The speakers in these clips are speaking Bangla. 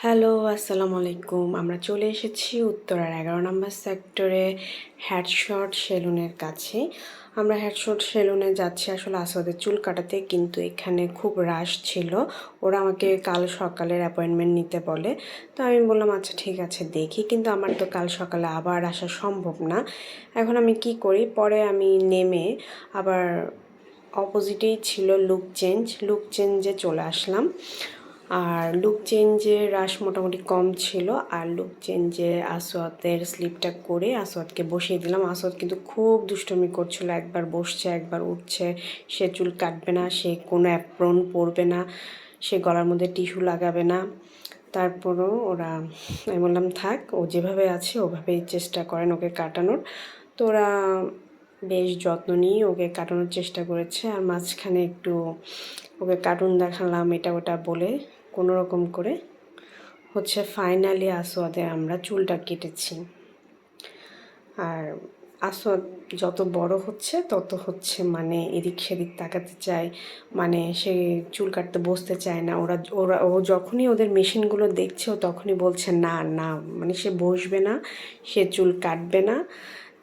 হ্যালো, আসসালামু আলাইকুম। আমরা চলে এসেছি উত্তরার ১১ নম্বর সেক্টরে হেডশট সেলুনের কাছে। আমরা হেডশট সেলুনে যাচ্ছি আসলে আসওয়াদের চুল কাটাতে, কিন্তু এখানে খুব রাশ ছিল। ওরা আমাকে কাল সকালের অ্যাপয়েন্টমেন্ট নিতে বলে। তো আমি বললাম আচ্ছা ঠিক আছে দেখি, কিন্তু আমার তো কাল সকালে আবার আসা সম্ভব না। এখন আমি কি করি, পরে আমি নেমে আবার অপোজিটেই ছিল লুক চেঞ্জে চলে আসলাম। আর লুক চেঞ্জের রাশ মোটামুটি কম ছিল। আর লুক চেঞ্জে আসওয়াদের স্লিপটা করে আসওয়াদকে বসিয়ে দিলাম। আসওয়াদ কিন্তু খুব দুষ্টুমি করছিল, একবার বসছে একবার উঠছে। সে চুল কাটবে না, সে কোনো অ্যাপ্রন পরবে না, সে গলার মধ্যে টিস্যু লাগাবে না। তারপরও আমি বললাম থাক, ও যেভাবে আছে ওভাবেই চেষ্টা করেন ওকে কাটানোর। তো ওরা বেশ যত্ন নিয়ে ওকে কাটানোর চেষ্টা করেছে। আর মাঝখানে একটু ওকে কার্টুন দেখালাম, এটা ওটা বলে কোনো রকম করে ফাইনালি আসওয়াদের আমরা চুলটা কেটেছি। আর আসওয়াদ যত বড় হচ্ছে তত মানে এদিক সেদিক তাকাতে চায়, মানে সে চুল কাটতে বসতে চায় না। ও যখনই ওদের মেশিনগুলো দেখছে ও তখনই বলছে না না, মানে সে বসবে না, সে চুল কাটবে না।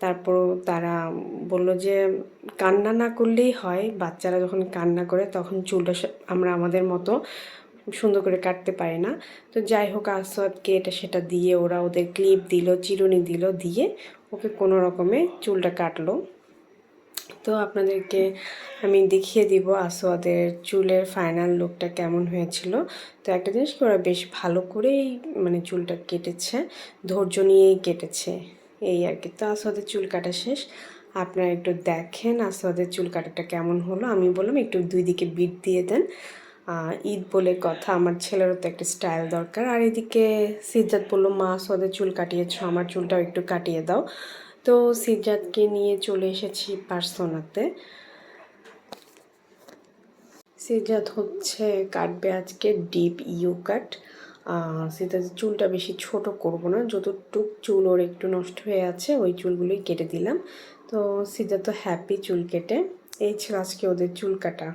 তারপর তারা বলল যে কান্না না করলেই হয়, বাচ্চারা যখন কান্না করে তখন চুলটা আমরা আমাদের মতো সুন্দর করে কাটতে পারি না। তো যাই হোক, আসওয়াদকে এটা সেটা দিয়ে ওরা ওদের ক্লিপ দিল, চিরুনি দিল, দিয়ে ওকে কোনো রকমে চুলটা কাটলো। তো আপনাদেরকে আমি দেখিয়ে দিব আসওয়াদের চুলের ফাইনাল লুকটা কেমন হয়েছিল। তো একটা জিনিস কি, ওরা বেশ ভালো করেই মানে চুলটা কেটেছে, ধৈর্য নিয়েই কেটেছে, এই আর কি। তো আসওয়াদের চুল কাটা শেষ। আপনারা একটু দেখেন আসওয়াদের চুল কাটাটা কেমন হলো। আমি বললাম একটু দুই দিকে বিট দিয়ে দেন, ঈদ বলে কথা, আমার ছেলেরও তো একটা স্টাইল দরকার। আর এদিকে সিজ্জাত বললো মা আসওয়াদের চুল কাটিয়েছো, আমার চুলটাও একটু কাটিয়ে দাও। তো সিজ্জাতকে নিয়ে চলে এসেছি পার্সোনাতে। সিজ্জাত কাটবে আজকে ডিপ ইউ কাট। সিজ্জাতের চুলটা বেশি ছোট করব না, যতটুক চুল ওর একটু নষ্ট হয়ে আছে ওই চুলগুলোই কেটে দিলাম। তো সিজ্জাত তো হ্যাপি চুল কেটে। এই ছিল আজকে ওদের চুল কাটা।